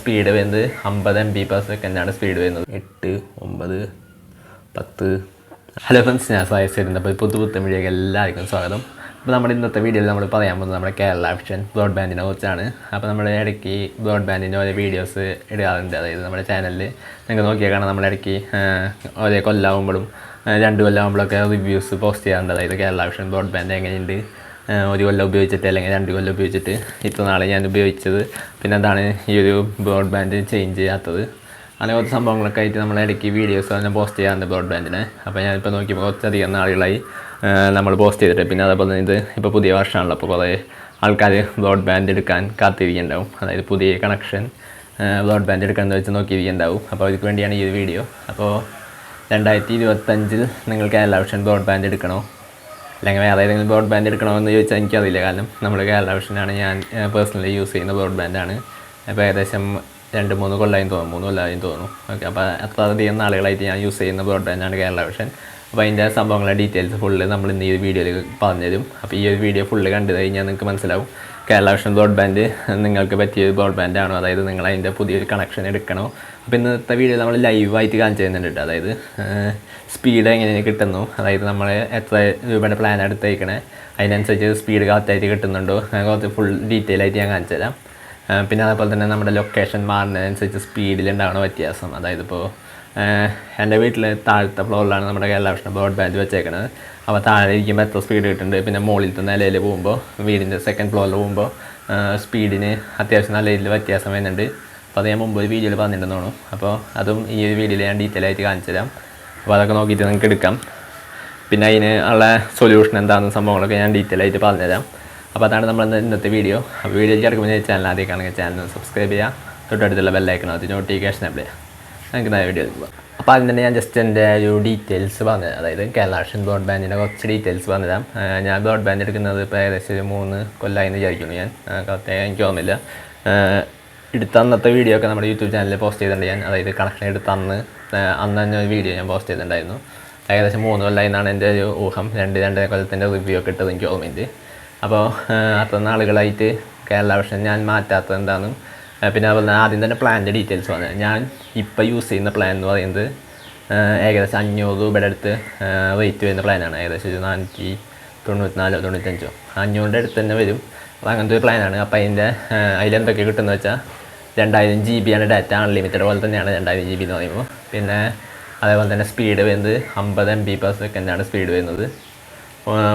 Speed വരുന്നത് 50 MB/s ആണ് speed വരുന്നത്. 8, 9, 10. ഹലോ ഫ്രണ്ട്സ്, ഞാൻ സായസ്. അപ്പോൾ പുത്തും വീഡിയോക്ക് എല്ലാവർക്കും സ്വാഗതം. അപ്പോൾ നമ്മുടെ ഇന്നത്തെ വീഡിയോയിൽ നമ്മൾ പറയാൻ പോകുന്നത് നമ്മുടെ കേരള വിഷൻ ബ്രോഡ്ബാൻഡിനെ കുറിച്ചാണ്. അപ്പോൾ നമ്മൾ ഇടയ്ക്ക് ബ്രോഡ്ബാൻഡിൻ്റെ ഓരോ വീഡിയോസ് ഇടാറുണ്ട്. അതായത് നമ്മുടെ ചാനലിൽ നിങ്ങൾക്ക് നോക്കിയാൽ കാണാം, നമ്മൾ ഇടയ്ക്ക് ഓരോ കൊല്ലാവുമ്പോഴും 2 കൊല്ലാവുമ്പോഴൊക്കെ റിവ്യൂസ് പോസ്റ്റ് ചെയ്യാറുണ്ട്. അതായത് കേരള വിഷൻ ബ്രോഡ്ബാൻഡ് എങ്ങനെയുണ്ട്, 1 കൊല്ലം ഉപയോഗിച്ചിട്ട് അല്ലെങ്കിൽ 2 കൊല്ലം ഉപയോഗിച്ചിട്ട് ഇത്ര നാളെ ഞാൻ ഉപയോഗിച്ചത്, പിന്നെ എന്താണ് ഈ ഒരു ബ്രോഡ്ബാൻഡ് ചേഞ്ച് ചെയ്യാത്തത്, അങ്ങനെ കുറച്ച് സംഭവങ്ങളൊക്കെ ആയിട്ട് നമ്മൾ ഇടയ്ക്ക് വീഡിയോസ് തന്നെ പോസ്റ്റ് ചെയ്യാറുണ്ട് ബ്രോഡ്ബാൻഡിനെ. അപ്പോൾ ഞാനിപ്പോൾ നോക്കിയപ്പോൾ കുറച്ചധികം നാളുകളായി നമ്മൾ പോസ്റ്റ് ചെയ്തിട്ട്. പിന്നെ അതേപോലെ തന്നെ ഇത് ഇപ്പോൾ പുതിയ വർഷമാണല്ലോ, അപ്പോൾ കുറേ ആൾക്കാർ ബ്രോഡ്ബാൻഡ് എടുക്കാൻ കാത്തിരിക്കുന്നുണ്ടാവും. അതായത് പുതിയ കണക്ഷൻ ബ്രോഡ്ബാൻഡ് എടുക്കാമെന്ന് വെച്ച് നോക്കിയിരിക്കുന്നുണ്ടാവും. അപ്പോൾ അതിന് വേണ്ടിയാണ് ഈ ഒരു വീഡിയോ. അപ്പോൾ 2025 നിങ്ങൾ കേരള വിഷൻ ബ്രോഡ്ബാൻഡ് എടുക്കണോ അല്ലെങ്കിൽ വേറെ ഏതെങ്കിലും ബ്രോഡ്ബാൻഡ് എടുക്കണമെന്ന് ചോദിച്ചാൽ എനിക്കറിയില്ല. കാരണം നമ്മൾ കേരള വിഷനാണ് ഞാൻ പേഴ്സണലി യൂസ് ചെയ്യുന്ന ബ്രോഡ്ബാൻഡാണ്. അപ്പോൾ ഏകദേശം 2-3 കൊല്ലമായി തോന്നുന്നു, 3 കൊല്ലമായി തോന്നുന്നു. ഓക്കെ, അപ്പോൾ അത്രയധികം നാളുകളായിട്ട് ഞാൻ യൂസ് ചെയ്യുന്ന ബ്രോഡ്ബാൻഡാണ് കേരള വിഷൻ. അപ്പോൾ അതിൻ്റെ സംഭവങ്ങളുടെ ഡീറ്റെയിൽസ് ഫുള്ള് നമ്മൾ ഇന്ന് ഈ വീഡിയോയിൽ പറഞ്ഞുതരും. അപ്പോൾ ഈ ഒരു വീഡിയോ ഫുള്ള് കണ്ടു കഴിഞ്ഞാൽ നിങ്ങൾക്ക് മനസ്സിലാവും കേരള വിഷൻ ബ്രോഡ്ബാൻഡ് നിങ്ങൾക്ക് പറ്റിയ ബ്രോഡ്ബാൻഡാണോ, അതായത് നിങ്ങൾ അതിൻ്റെ പുതിയൊരു കണക്ഷൻ എടുക്കണോ. അപ്പോൾ ഇന്നത്തെ വീഡിയോ നമ്മൾ ലൈവായിട്ട് കാണിച്ചു തരുന്നുണ്ട്. അതായത് സ്പീഡ് എങ്ങനെ കിട്ടുന്നു, അതായത് നമ്മൾ എത്ര രൂപയുടെ പ്ലാൻ എടുത്തേക്കണേ അതിനനുസരിച്ച് സ്പീഡ് കറക്റ്റായിട്ട് കിട്ടുന്നുണ്ടോ, കുറച്ച് ഫുൾ ഡീറ്റെയിൽ ആയിട്ട് ഞാൻ കാണിച്ചു തരാം. പിന്നെ അതേപോലെ തന്നെ നമ്മുടെ ലൊക്കേഷൻ മാറുന്നതിനനുസരിച്ച് സ്പീഡിലുണ്ടാവുന്ന വ്യത്യാസം. അതായത് ഇപ്പോൾ എൻ്റെ വീട്ടിൽ താഴത്തെ ഫ്ലോറിലാണ് നമ്മുടെ കേരള വിഷൻ ബ്രോഡ്ബാൻഡ് വെച്ചേക്കുന്നത്. അപ്പോൾ താഴെ ഇരിക്കുമ്പോൾ എത്ര സ്പീഡ് കിട്ടുന്നുണ്ട്, പിന്നെ മുകളിലത്തെ നിലയിൽ പോകുമ്പോൾ വീടിൻ്റെ 2nd ഫ്ലോറിൽ പോകുമ്പോൾ സ്പീഡിന് അത്യാവശ്യം നല്ല രീതിയിൽ വ്യത്യാസം വരുന്നുണ്ട്. അപ്പോൾ അത് ഞാൻ മുമ്പ് ഒരു വീഡിയോയിൽ പറഞ്ഞിട്ടുണ്ടെന്ന് തോന്നുന്നു. അപ്പോൾ അതും ഈ ഒരു വീഡിയോയിൽ ഞാൻ ഡീറ്റെയിൽ ആയിട്ട് കാണിച്ചു തരാം. അപ്പോൾ അതൊക്കെ നോക്കിയിട്ട് നിങ്ങൾക്ക് എടുക്കാം. പിന്നെ അതിന് ഉള്ള സൊല്യൂഷൻ എന്താണെന്ന സംഭവങ്ങളൊക്കെ ഞാൻ ഡീറ്റെയിൽ ആയിട്ട് പറഞ്ഞുതരാം. അപ്പോൾ അതാണ് നമ്മൾ ഇന്നത്തെ വീഡിയോ. അപ്പോൾ വീഡിയോയിൽ കിടക്കുമ്പോൾ ചാനൽ ആദ്യമാണെങ്കിൽ ചാനൽ സബ്സ്ക്രൈബ് ചെയ്യുക, തൊട്ടടുത്തുള്ള ബെല്ലൈക്കണം അത് നോട്ടിഫിക്കേഷൻ അപ്ലൈ ചെയ്യുക. നമുക്ക് നേരെ വീഡിയോയിൽ പോകാം. അപ്പോൾ അതിന് തന്നെ ഞാൻ ജസ്റ്റ് എൻ്റെ ഒരു ഡീറ്റെയിൽസ് പറഞ്ഞുതരാം. അതായത് കേരള വിഷൻ ബ്രോഡ്ബാൻഡിൻ്റെ കുറച്ച് ഡീറ്റെയിൽസ് പറഞ്ഞുതരാം. ഞാൻ ബ്രോഡ്ബാൻഡ് എടുക്കുന്നത് ഇപ്പോൾ ഏകദേശം 3 കൊല്ലമായി എന്ന് വിചാരിക്കുന്നു. ഞാൻ കറക്റ്റായി എനിക്ക് ഓർമ്മയില്ല. എടുത്ത അന്നത്തെ വീഡിയോ ഒക്കെ നമ്മുടെ യൂട്യൂബ് ചാനലിൽ പോസ്റ്റ് ചെയ്തിട്ടുണ്ട് ഞാൻ. അതായത് കണക്ഷൻ എടുത്ത അന്ന് തന്നെ ഒരു വീഡിയോ ഞാൻ പോസ്റ്റ് ചെയ്തിട്ടുണ്ടായിരുന്നു. ഏകദേശം 3 കൊല്ലമായി എന്നാണ് എൻ്റെ ഒരു ഊഹം. 2 കൊല്ലത്തിൻ്റെ റിവ്യൂ ഒക്കെ ഇട്ടത് എനിക്ക് ഓർമ്മയുണ്ട്. അപ്പോൾ അത്ര നാളുകളായിട്ട് കേരള വിഷൻ ഞാൻ മാറ്റാത്തത് എന്താണെന്നും, പിന്നെ അതുപോലെ തന്നെ ആദ്യം തന്നെ പ്ലാനിൻ്റെ ഡീറ്റെയിൽസ് പറഞ്ഞു. ഞാൻ ഇപ്പോൾ യൂസ് ചെയ്യുന്ന പ്ലാൻ എന്ന് പറയുന്നത് ഏകദേശം 500 രൂപയുടെ അടുത്ത് റേറ്റ് വരുന്ന പ്ലാനാണ്. ഏകദേശം 494-95 500 അടുത്ത് തന്നെ വരും. അപ്പോൾ അങ്ങനത്തെ ഒരു പ്ലാനാണ്. അപ്പോൾ അതിലെന്തൊക്കെ കിട്ടുമെന്ന് വെച്ചാൽ 2000 GB ഡാറ്റ, അൺലിമിറ്റഡ് പോലെ തന്നെയാണ് 2000 GB എന്ന് പറയുമ്പോൾ. പിന്നെ അതേപോലെ തന്നെ സ്പീഡ് വരുന്നത് 50 MB/s ആണ് സ്പീഡ് വരുന്നത്.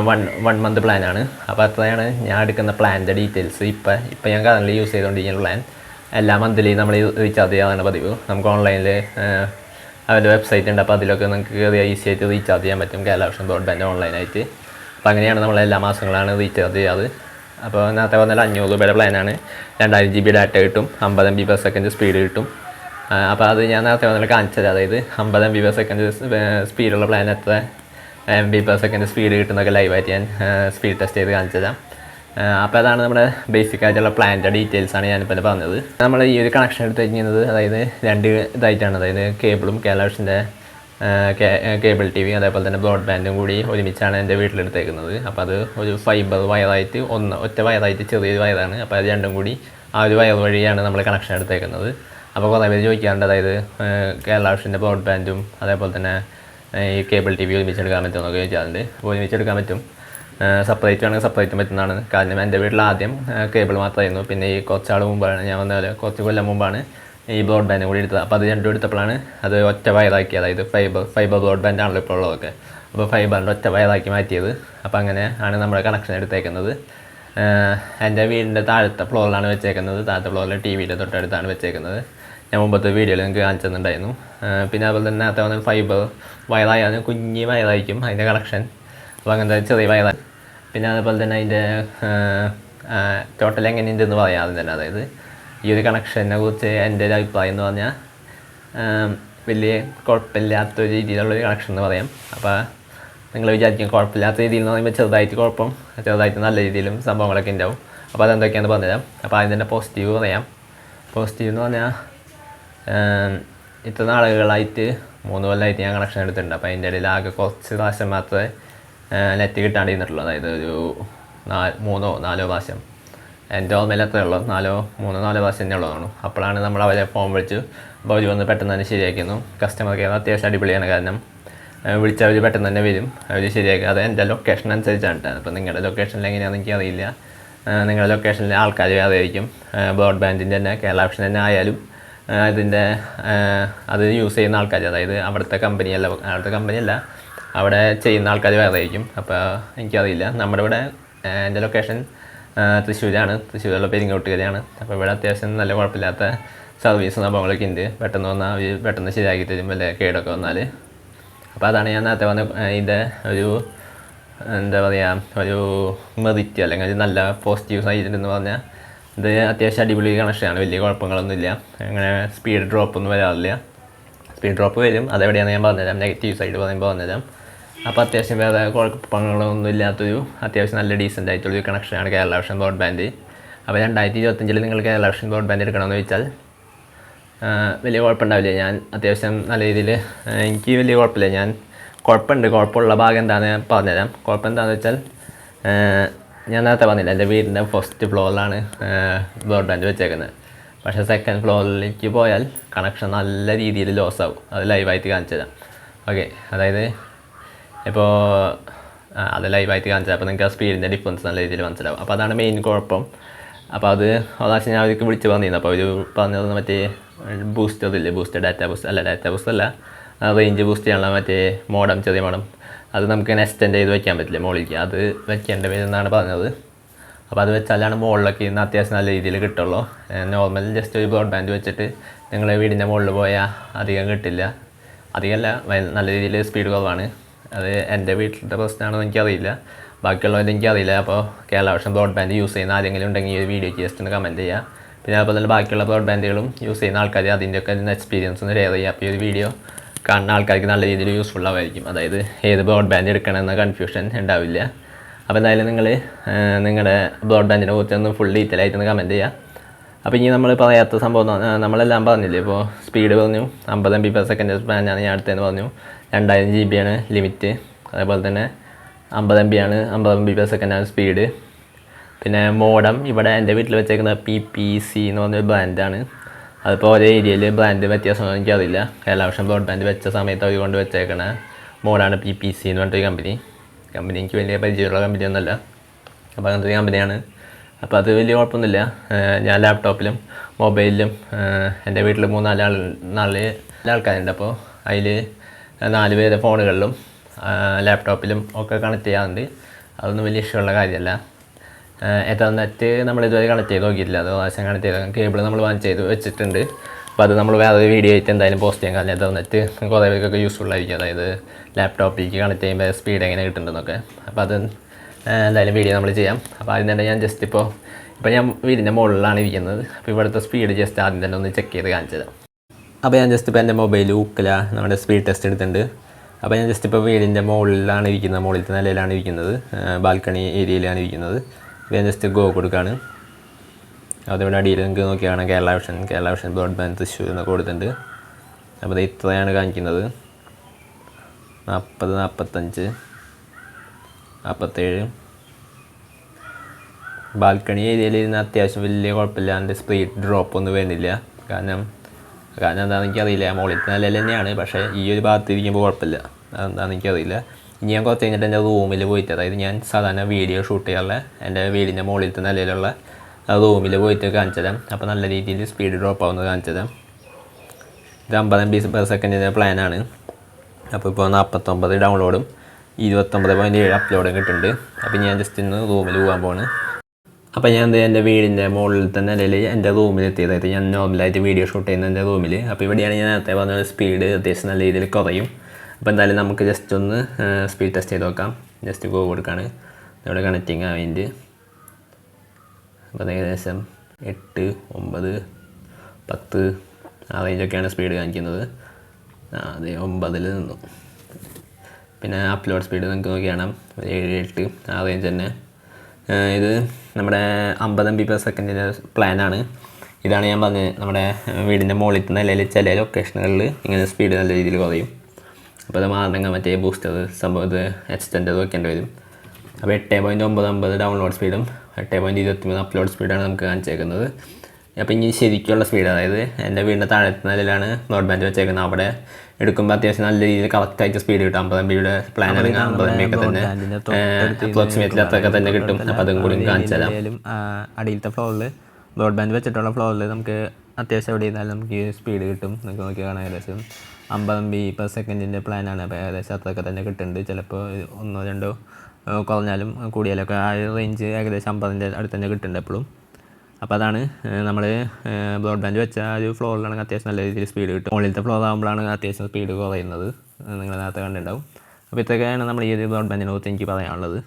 1 മന്ത് പ്ലാനാണ്. അപ്പോൾ അത്രയാണ് ഞാൻ എടുക്കുന്ന പ്ലാനിൻ്റെ ഡീറ്റെയിൽസ്. ഇപ്പോൾ ഞാൻ കറൻറ്റ്ലി യൂസ് ചെയ്തുകൊണ്ടിരിക്കുന്ന പ്ലാൻ. എല്ലാ മന്ത്ലി നമ്മൾ റീചാർജ് ചെയ്യാനാണ് പതിവ്. നമുക്ക് ഓൺലൈനിൽ അവരുടെ വെബ്സൈറ്റ് ഉണ്ട്. അപ്പോൾ അതിലൊക്കെ നമുക്ക് ഈസി ആയിട്ട് റീചാർജ് ചെയ്യാൻ പറ്റും കേരള വിഷൻ ബ്രോഡ്ബാൻഡ് ഓൺലൈനായിട്ട്. അപ്പോൾ അങ്ങനെയാണ് നമ്മൾ എല്ലാ മാസങ്ങളാണ് റീചാർജ് ചെയ്യാറ്. അപ്പോൾ നേരത്തെ പറഞ്ഞാൽ 500 രൂപയുടെ പ്ലാനാണ്. 2000 GB ഡാറ്റ കിട്ടും, 50 MB/s സ്പീഡ് കിട്ടും. അപ്പോൾ അത് ഞാൻ നേരത്തെ പറഞ്ഞാൽ കാണിച്ചത്. അതായത് 50 MB/s സ്പീഡുള്ള പ്ലാൻ എത്ര MB/s സ്പീഡ് കിട്ടുന്നതൊക്കെ ലൈവായിട്ട് ഞാൻ സ്പീഡ് ടെസ്റ്റ് ചെയ്ത് കാണിച്ചു തരാം. അപ്പോൾ അതാണ് നമ്മുടെ ബേസിക് ആയിട്ടുള്ള പ്ലാനിൻ്റെ ഡീറ്റെയിൽസാണ് ഞാനിപ്പോൾ പറഞ്ഞത്. നമ്മൾ ഈ ഒരു കണക്ഷൻ എടുത്ത് കഴിഞ്ഞത് അതായത് 2 ഇതായിട്ടാണ്. അതായത് കേബിളും കേരള വിഷൻ്റെ കേബിൾ TV അതേപോലെ തന്നെ ബ്രോഡ്ബാൻഡും കൂടി ഒരുമിച്ചാണ് എൻ്റെ വീട്ടിലെടുത്തേക്കുന്നത്. അപ്പോൾ അത് ഒരു ഫൈബർ വയറായിട്ട് ഒറ്റ വയറായിട്ട് ചെറിയൊരു വയറാണ്. അപ്പോൾ അത് രണ്ടും കൂടി ആ ഒരു വയർ വഴിയാണ് നമ്മൾ കണക്ഷൻ എടുത്തേക്കുന്നത്. അപ്പോൾ കുറേ പേര് ചോദിക്കാറുണ്ട്, അതായത് കേരള വിഷൻ്റെ ബ്രോഡ്ബാൻഡും അതേപോലെ തന്നെ ഈ കേബിൾ TV ഒരുമിച്ചെടുക്കാൻ പറ്റുമെന്നൊക്കെ ചോദിക്കാറുണ്ട്. അപ്പോൾ ഒരുമിച്ചെടുക്കാൻ പറ്റും. സെപ്പറേറ്റ് വേണമെങ്കിൽ സെപ്പറേറ്റ് പറ്റുന്നതാണ്. കാരണം എൻ്റെ വീട്ടിൽ ആദ്യം കേബിൾ മാത്രമായിരുന്നു. പിന്നെ ഈ കുറച്ചാൾ മുമ്പാണ്, ഞാൻ വന്ന പോലെ കുറച്ച് കൊല്ലം മുമ്പാണ് ഈ ബ്രോഡ്ബാൻഡ് കൂടി എടുത്തത്. അപ്പോൾ അത് രണ്ടും എടുത്തപ്പോഴാണ് അത് ഒറ്റ വയറാക്കി. അതായത് ഫൈബർ ബ്രോഡ്ബാൻഡ് ആണല്ലോ ഇപ്പോൾ ഉള്ളതൊക്കെ. അപ്പോൾ ഫൈബറിൻ്റെ ഒറ്റ വയറാക്കി മാറ്റിയത്. അപ്പോൾ അങ്ങനെ ആണ് നമ്മുടെ കണക്ഷൻ എടുത്തേക്കുന്നത്. എൻ്റെ വീടിൻ്റെ താഴത്തെ ഫ്ലോറിലാണ് വെച്ചേക്കുന്നത്. താഴത്തെ ഫ്ലോറിൽ TVയുടെ തൊട്ടടുത്താണ് വെച്ചേക്കുന്നത്. ഞാൻ മുമ്പത്തെ വീഡിയോയിൽ നിങ്ങൾക്ക് കാണിച്ചു തന്നിട്ടുണ്ടായിരുന്നു. പിന്നെ അതുപോലെ തന്നെ നേരത്തെ വന്ന ഫൈബർ വയറായാലും കുഞ്ഞി വയറായിരിക്കും അതിൻ്റെ കണക്ഷൻ. അപ്പോൾ അങ്ങനത്തെ ചെറിയ വയറായി. പിന്നെ അതുപോലെ തന്നെ അതിൻ്റെ ടോട്ടൽ എങ്ങനെയുണ്ടെന്ന് പറയാം ആദ്യം തന്നെ. അതായത് ഈ ഒരു കണക്ഷനെ കുറിച്ച് എൻ്റെ ഒരു അഭിപ്രായം എന്ന് പറഞ്ഞാൽ വലിയ കുഴപ്പമില്ലാത്തൊരു രീതിയിലുള്ളൊരു കണക്ഷൻ എന്ന് പറയാം. അപ്പോൾ നിങ്ങൾ വിചാരിക്കും കുഴപ്പമില്ലാത്ത രീതിയിൽ എന്ന് പറയുമ്പോൾ ചെറുതായിട്ട് നല്ല രീതിയിലും സംഭവങ്ങളൊക്കെ ഉണ്ടാവും. അപ്പോൾ അതെന്തൊക്കെയാണെന്ന് പറഞ്ഞുതരാം. അപ്പോൾ അതിന് തന്നെ പോസിറ്റീവ് പറയാം. പോസിറ്റീവ് എന്ന് പറഞ്ഞാൽ ഇത്ര നാളുകളായിട്ട് 3 കൊല്ലമായിട്ട് ഞാൻ കണക്ഷൻ എടുത്തിട്ടുണ്ട്. അപ്പോൾ അതിൻ്റെ ഇടയിൽ ആകെ കുറച്ച് പ്രാവശ്യം മാത്രമേ നെറ്റ് കിട്ടാണ്ടിരുന്നിട്ടുള്ളൂ. അതായത് ഒരു 3-4 പ്രാവശ്യം എൻ്റെ ഓർമ്മയിൽ എത്രയേ ഉള്ളൂ 3-4 പ്രാവശ്യം തന്നെ ഉള്ളതാണ്. അപ്പോഴാണ് നമ്മൾ അവരെ ഫോൺ വിളിച്ചു അപ്പോൾ അവർ വന്ന് പെട്ടെന്ന് തന്നെ ശരിയാക്കുന്നു. കസ്റ്റമർ കെയർ അത്യാവശ്യം അടിപൊളിയാണ്. കാരണം വിളിച്ചവർ പെട്ടെന്ന് തന്നെ വരും, അവർ ശരിയാക്കി. അത് എൻ്റെ ലൊക്കേഷൻ അനുസരിച്ചാണ്. അപ്പോൾ നിങ്ങളുടെ ലൊക്കേഷനിൽ എങ്ങനെയാണെന്ന് എനിക്കറിയില്ല. നിങ്ങളുടെ ലൊക്കേഷനിൽ ആൾക്കാർ വേറെ ആയിരിക്കും. ബ്രോഡ്ബാൻഡിൻ്റെ തന്നെ കേരള ഓപ്ഷൻ തന്നെ ആയാലും ഇതിൻ്റെ അത് യൂസ് ചെയ്യുന്ന ആൾക്കാർ, അതായത് അവിടുത്തെ കമ്പനിയല്ല അവിടെ ചെയ്യുന്ന ആൾക്കാർ വേറെ ആയിരിക്കും. അപ്പോൾ എനിക്കറിയില്ല. നമ്മുടെ ഇവിടെ എൻ്റെ ലൊക്കേഷൻ തൃശ്ശൂരാണ്, തൃശ്ശൂരുള്ള പെരിങ്ങോട്ടുകരയാണ്. അപ്പോൾ ഇവിടെ അത്യാവശ്യം നല്ല കുഴപ്പമില്ലാത്ത സർവീസ് സംഭവങ്ങളൊക്കെ ഉണ്ട്. പെട്ടെന്ന് വന്നാൽ അവർ പെട്ടെന്ന് ശരിയാക്കി തരും, വല്ല കേടൊക്കെ വന്നാൽ. അപ്പോൾ അതാണ് ഞാൻ നേരത്തെ പറഞ്ഞ ഇതിൻ്റെ ഒരു എന്താ പറയുക, ഒരു മെറിറ്റ് അല്ലെങ്കിൽ ഒരു നല്ല പോസിറ്റീവ് സൈഡ് എന്ന് പറഞ്ഞാൽ ഇത് അത്യാവശ്യം അടിപൊളി കണക്ഷനാണ്. വലിയ കുഴപ്പങ്ങളൊന്നുമില്ല. അങ്ങനെ സ്പീഡ് ഡ്രോപ്പൊന്നും വരാറില്ല. സ്പീഡ് ഡ്രോപ്പ് വരും, അതെവിടെയാണെന്ന് ഞാൻ പറഞ്ഞുതരാം. നെഗറ്റീവ് സൈഡ് പറയുമ്പോൾ പറഞ്ഞുതരാം. അപ്പോൾ അത്യാവശ്യം വേറെ കുഴപ്പങ്ങളൊന്നും ഇല്ലാത്തൊരു അത്യാവശ്യം നല്ല ഡീസൻ്റ് ആയിട്ടുള്ളൊരു കണക്ഷനാണ് കേരള വിഷൻ ബ്രോഡ്ബാൻഡ്. അപ്പോൾ 2025 നിങ്ങൾ കേരള വിഷൻ ബ്രോഡ്ബാൻഡ് എടുക്കണമെന്ന് ചോദിച്ചാൽ വലിയ കുഴപ്പമുണ്ടാവില്ല. ഞാൻ അത്യാവശ്യം നല്ല രീതിയിൽ, എനിക്ക് വലിയ കുഴപ്പമില്ല. കുഴപ്പമുള്ള ഭാഗം എന്താണെന്ന് പറഞ്ഞുതരാം. കുഴപ്പം എന്താണെന്ന് വെച്ചാൽ ഞാൻ നേരത്തെ പറഞ്ഞില്ല, എൻ്റെ വീടിൻ്റെ ഫസ്റ്റ് ഫ്ലോറിലാണ് ബ്രോഡ്ബാൻഡ് വെച്ചേക്കുന്നത്. പക്ഷേ സെക്കൻഡ് ഫ്ലോറിലേക്ക് പോയാൽ കണക്ഷൻ നല്ല രീതിയിൽ ലോസ് ആവും. അത് ലൈവായിട്ട് കാണിച്ചു തരാം. ഓക്കെ, അതായത് ഇപ്പോൾ അത് ലൈവായിട്ട് കാണിച്ചാൽ അപ്പോൾ നിങ്ങൾക്ക് ആ സ്പീഡിൻ്റെ ഡിഫറൻസ് നല്ല രീതിയിൽ മനസ്സിലാവും. അപ്പോൾ അതാണ് മെയിൻ കുഴപ്പം. അപ്പോൾ അത് ഒരാഴ്ച ഞാൻ അവർക്ക് വിളിച്ച് പറഞ്ഞിരുന്നു. അപ്പോൾ അവർ പറഞ്ഞത് മറ്റേ ബൂസ്റ്റർ ഇല്ലേ, ഡാറ്റ ബൂസ്റ്റ് അല്ല, റേഞ്ച് ബൂസ്റ്റ് ചെയ്യാനുള്ള മറ്റേ മോഡം, ചെറിയ മോഡം, അത് നമുക്ക് എക്സ്റ്റെൻഡ് ചെയ്ത് വെക്കാൻ പറ്റില്ല മുകളിലേക്ക്. അത് വെക്കേണ്ട വരുമെന്നാണ് പറഞ്ഞത്. അപ്പോൾ അത് വെച്ചാലാണ് മുകളിലൊക്കെ ഇന്ന് അത്യാവശ്യം നല്ല രീതിയിൽ കിട്ടുള്ളൂ. നോർമൽ ജസ്റ്റ് ഒരു ബ്രോഡ്ബാൻഡ് വെച്ചിട്ട് നിങ്ങൾ വീടിൻ്റെ മുകളിൽ പോയാൽ അധികം കിട്ടില്ല. അധികമല്ല, നല്ല രീതിയിൽ സ്പീഡ് കുറവാണ്. അത് എൻ്റെ വീട്ടിലത്തെ പ്രശ്നമാണോ എനിക്കറിയില്ല, ബാക്കിയുള്ളവരെ എനിക്കറിയില്ല. അപ്പോൾ കേരള വിഷൻ ബ്രോഡ്ബാൻഡ് യൂസ് ചെയ്യുന്ന ആരെങ്കിലും ഉണ്ടെങ്കിൽ ഈ വീഡിയോയ്ക്ക് ജസ്റ്റ് ഒന്ന് കമൻറ്റ് ചെയ്യുക. പിന്നെ അതുപോലെ തന്നെ ബാക്കിയുള്ള ബ്രോഡ്ബാൻഡുകളും യൂസ് ചെയ്യുന്ന ആൾക്കാർ അതിൻ്റെയൊക്കെ എക്സ്പീരിയൻസ് ഒന്ന് ഷെയർ ചെയ്യുക. അപ്പോൾ ഈ ഒരു വീഡിയോ കാണുന്ന ആൾക്കാർക്ക് നല്ല രീതിയിൽ യൂസ്ഫുൾ ആവുമായിരിക്കും. അതായത് ഏത് ബ്രോഡ്ബാൻഡ് എടുക്കണമെന്ന കൺഫ്യൂഷൻ ഉണ്ടാവില്ല. അപ്പോൾ എന്തായാലും നിങ്ങൾ നിങ്ങളുടെ ബ്രോഡ്ബാൻഡിനെ കുറിച്ച് ഒന്ന് ഫുൾ ഡീറ്റെയിൽ ആയിട്ടൊന്ന് കമൻറ്റ് ചെയ്യുക. അപ്പോൾ ഇനി നമ്മൾ പറയാത്ത സംഭവം നമ്മളെല്ലാം പറഞ്ഞില്ലേ. ഇപ്പോൾ സ്പീഡ് പറഞ്ഞു 50 MB/s പ്ലാനാണ് ഞാൻ അടുത്തതെന്ന് പറഞ്ഞു. 2000 GB ആണ് ലിമിറ്റ്. അതേപോലെ തന്നെ 50 MB ആണ്, 50 MB/s ആണ് സ്പീഡ്. പിന്നെ മോഡം ഇവിടെ എൻ്റെ വീട്ടിൽ വെച്ചേക്കുന്ന PPC എന്ന് പറഞ്ഞൊരു ബ്രാൻഡാണ്. അതിപ്പോൾ ഓരോ ഏരിയയിൽ ബ്രാൻഡ് വ്യത്യാസമൊന്നും എനിക്കറിയില്ല. കേരള വിഷൻ ബ്രോഡ്ബാൻഡ് വെച്ച സമയത്ത് അവർ കൊണ്ട് വെച്ചേക്കണ മോഡാണ് PPC എന്ന് പറഞ്ഞിട്ടൊരു കമ്പനി എനിക്ക് വലിയ പരിചയമുള്ള കമ്പനിയൊന്നുമല്ല. അപ്പോൾ അങ്ങനത്തെ ഒരു കമ്പനിയാണ്. അപ്പോൾ അത് വലിയ കുഴപ്പമൊന്നുമില്ല. ഞാൻ ലാപ്ടോപ്പിലും മൊബൈലിലും എൻ്റെ വീട്ടിൽ 3-4 ആൾക്കാരുണ്ട്. അപ്പോൾ അതിൽ 4 പേരെ ഫോണുകളിലും ലാപ്ടോപ്പിലും ഒക്കെ കണക്ട് ചെയ്യാറുണ്ട്. അതൊന്നും വലിയ ഇഷ്ടമുള്ള കാര്യമല്ല. എത്തർനെറ്റ് നമ്മളിതുവരെ കണക്ട് ചെയ്ത് നോക്കിയിട്ടില്ല. അത് പ്രാവശ്യം കണക്ട് ചെയ്ത് കേബിൾ നമ്മൾ ചെയ്ത് വെച്ചിട്ടുണ്ട്. അപ്പോൾ അത് നമ്മൾ വേറെ വീഡിയോ ആയിട്ട് എന്തായാലും പോസ്റ്റ് ചെയ്യാൻ. കാരണം എത്തർനെറ്റ് കുറേ പേർക്കൊക്കെ യൂസ്ഫുൾ ആയിരിക്കും. അതായത് ലാപ്ടോപ്പിലേക്ക് കണക്ട് ചെയ്യുമ്പോൾ സ്പീഡ് എങ്ങനെ കിട്ടുന്നുണ്ടെന്നൊക്കെ. അപ്പോൾ അത് എന്തായാലും വീഡിയോ നമ്മൾ ചെയ്യാം. അപ്പോൾ ആദ്യം തന്നെ ഞാൻ ജസ്റ്റ് ഇപ്പോൾ ഞാൻ വീടിൻ്റെ മുകളിലാണ് ഇരിക്കുന്നത്. അപ്പോൾ ഇവിടുത്തെ സ്പീഡ് ജസ്റ്റ് ആദ്യം തന്നെ ഒന്ന് ചെക്ക് ചെയ്ത് കാണിച്ചു തരാം. അപ്പോൾ ഞാൻ ജസ്റ്റ് ഇപ്പോൾ എൻ്റെ മൊബൈൽ ഊക്കിലാണ് നമ്മുടെ സ്പീഡ് ടെസ്റ്റ് എടുത്തിട്ടുണ്ട്. അപ്പോൾ ഞാൻ ജസ്റ്റ് ഇപ്പോൾ വീടിൻ്റെ മുകളിലാണ് ഇരിക്കുന്നത്, മുകളിലത്തെ നിലയിലാണ് ഇരിക്കുന്നത്, ബാൽക്കണി ഏരിയയിലാണ് ഇരിക്കുന്നത്. അപ്പോൾ ഞാൻ ജസ്റ്റ് ഗോ കൊടുക്കുകയാണ്. അതിവിടെ അടിയിൽ നിങ്ങൾക്ക് നോക്കിയാണ് കേരള വിഷൻ ബ്രോഡ്ബാൻഡ് തൃശ്ശൂർ എന്നൊക്കെ കൊടുത്തിട്ടുണ്ട്. അപ്പോൾ ഇത് ഇത്രയാണ് കാണിക്കുന്നത്. 40, 45, 47. ബാൽക്കണി ഏരിയയിൽ ഇരുന്ന് അത്യാവശ്യം വലിയ കുഴപ്പമില്ലാണ്ട് സ്പീഡ് ഡ്രോപ്പ് ഒന്നും വരുന്നില്ല. കാരണം എന്താണെന്ന് എനിക്കറിയില്ല. മുകളിലത്തെ നിലയിൽ തന്നെയാണ്, പക്ഷേ ഈ ഒരു ഭാഗത്ത് ഇരിക്കുമ്പോൾ കുഴപ്പമില്ല. അതെന്താണെന്ന് എനിക്കറിയില്ല. ഇനി ഞാൻ കുറച്ച് കഴിഞ്ഞിട്ട് എൻ്റെ റൂമിൽ പോയിട്ട്, അതായത് ഞാൻ സാധാരണ വീഡിയോ ഷൂട്ട് ചെയ്യാനുള്ള എൻ്റെ വീടിൻ്റെ മുകളിലത്തെ നിലയിലുള്ള റൂമിൽ പോയിട്ട് കാണിച്ചു തരാം. അപ്പോൾ നല്ല രീതിയിൽ സ്പീഡ് ഡ്രോപ്പ് ആവുന്നത് കാണിച്ചു തരാം. ഇത് 50 MB/s പ്ലാനാണ്. അപ്പോൾ ഇപ്പോൾ 49 ഡൗൺലോഡും 29.7 അപ്ലോഡും കിട്ടുന്നുണ്ട്. അപ്പോൾ ഞാൻ ജസ്റ്റ് ഇന്ന് റൂമിൽ പോകാൻ പോവാണ്. അപ്പോൾ ഞാൻ എൻ്റെ വീടിൻ്റെ മുകളിലത്തെ നിലയിൽ എൻ്റെ റൂമിലെത്തി. അതായത് ഞാൻ നോർമലായിട്ട് വീഡിയോ ഷൂട്ട് ചെയ്യുന്ന എൻ്റെ റൂമിൽ. അപ്പോൾ ഇവിടെയാണ് ഞാൻ നേരത്തെ പറഞ്ഞ സ്പീഡ് അത്യാവശ്യം നല്ല രീതിയിൽ കുറയും. അപ്പോൾ എന്തായാലും നമുക്ക് ജസ്റ്റ് ഒന്ന് സ്പീഡ് ടെസ്റ്റ് ചെയ്ത് നോക്കാം. ജസ്റ്റ് ഗോ കൊടുക്കുകയാണ്. ഇവിടെ കണക്റ്റിങ് ആയിട്ട് അപ്പോൾ ഏകദേശം 8, 9, 10 ആ റേഞ്ചൊക്കെയാണ് സ്പീഡ് കാണിക്കുന്നത്. അതെ 9-ൽ നിന്നു. പിന്നെ അപ്ലോഡ് സ്പീഡ് നിങ്ങൾക്ക് നോക്കിയാണ് 7, 8 ആ റേഞ്ച് തന്നെ. ഇത് നമ്മുടെ 50 MB/s പ്ലാനാണ്. ഇതാണ് ഞാൻ പറഞ്ഞത്, നമ്മുടെ വീടിൻ്റെ മുകളിലത്തെ നിലയിൽ ചില ലൊക്കേഷനുകളിൽ ഇങ്ങനെ സ്പീഡ് നല്ല രീതിയിൽ കുറയും. അപ്പോൾ അത് മാറണമെങ്കിൽ മറ്റേ ബൂസ്റ്റർ സംഭവം ഇത് എക്സ്റ്റെൻഡ് വെക്കേണ്ടി വരും. അപ്പോൾ 8.99 ഡൗൺലോഡ് സ്പീഡും 8.23 അപ്ലോഡ് സ്പീഡാണ് നമുക്ക് കാണിച്ചേക്കുന്നത്. അപ്പോൾ ഇനി ശരിക്കുള്ള സ്പീഡ്, അതായത് എൻ്റെ വീടിൻ്റെ താഴത്തെ നിലയിലാണ് ബ്രോഡ്ബാൻഡ് വെച്ചേക്കുന്നത്. അവിടെ എടുക്കുമ്പോൾ അത്യാവശ്യം നല്ല രീതിയിൽ കറക്റ്റായിട്ട് സ്പീഡ് കിട്ടും. 50 MB പ്ലാൻ ആണെങ്കിൽ 50 MB ഒക്കെ തന്നെ അപ്രോക്സിമേറ്റ്ലി അത്രയൊക്കെ തന്നെ കിട്ടും. അപ്പോൾ അതും കൂടി കാണിച്ചു തരാം. അടിയിലത്തെ ഫ്ലോറിൽ ബ്രോഡ്ബാൻഡ് വെച്ചിട്ടുള്ള ഫ്ലോറിൽ നമുക്ക് അത്യാവശ്യം എവിടെ ഇരുന്നാലും നമുക്ക് സ്പീഡ് കിട്ടും. നമുക്ക് നോക്കി കാണാം, ഏകദേശം 50 MB/s പ്ലാനാണ്. അപ്പോൾ ഏകദേശം അത്രയൊക്കെ തന്നെ കിട്ടുന്നുണ്ട്. ചിലപ്പോൾ 1-2 കുറഞ്ഞാലും കൂടിയാലൊക്കെ ആ റേഞ്ച് ഏകദേശം 50ൻ്റെ അടുത്ത് തന്നെ കിട്ടുന്നുണ്ട് എപ്പോഴും. അപ്പോൾ അതാണ് നമ്മൾ ബ്രോഡ്ബാൻഡ് വെച്ച ആ ഒരു ഫ്ലോറിലാണെങ്കിൽ അത്യാവശ്യം നല്ല രീതിയിൽ സ്പീഡ് കിട്ടും. മുകളിലത്തെ ഫ്ലോർ ആകുമ്പോഴാണ് അത്യാവശ്യം സ്പീഡ് കുറയുന്നത്. നിങ്ങൾ നേരത്തെ കണ്ടിട്ടുണ്ടാവും. അപ്പോൾ ഇത്രയൊക്കെയാണ് നമ്മൾ ഈ ഒരു ബ്രോഡ്ബാൻഡിനെ കുറിച്ച് എനിക്ക് പറയാനുള്ളത്.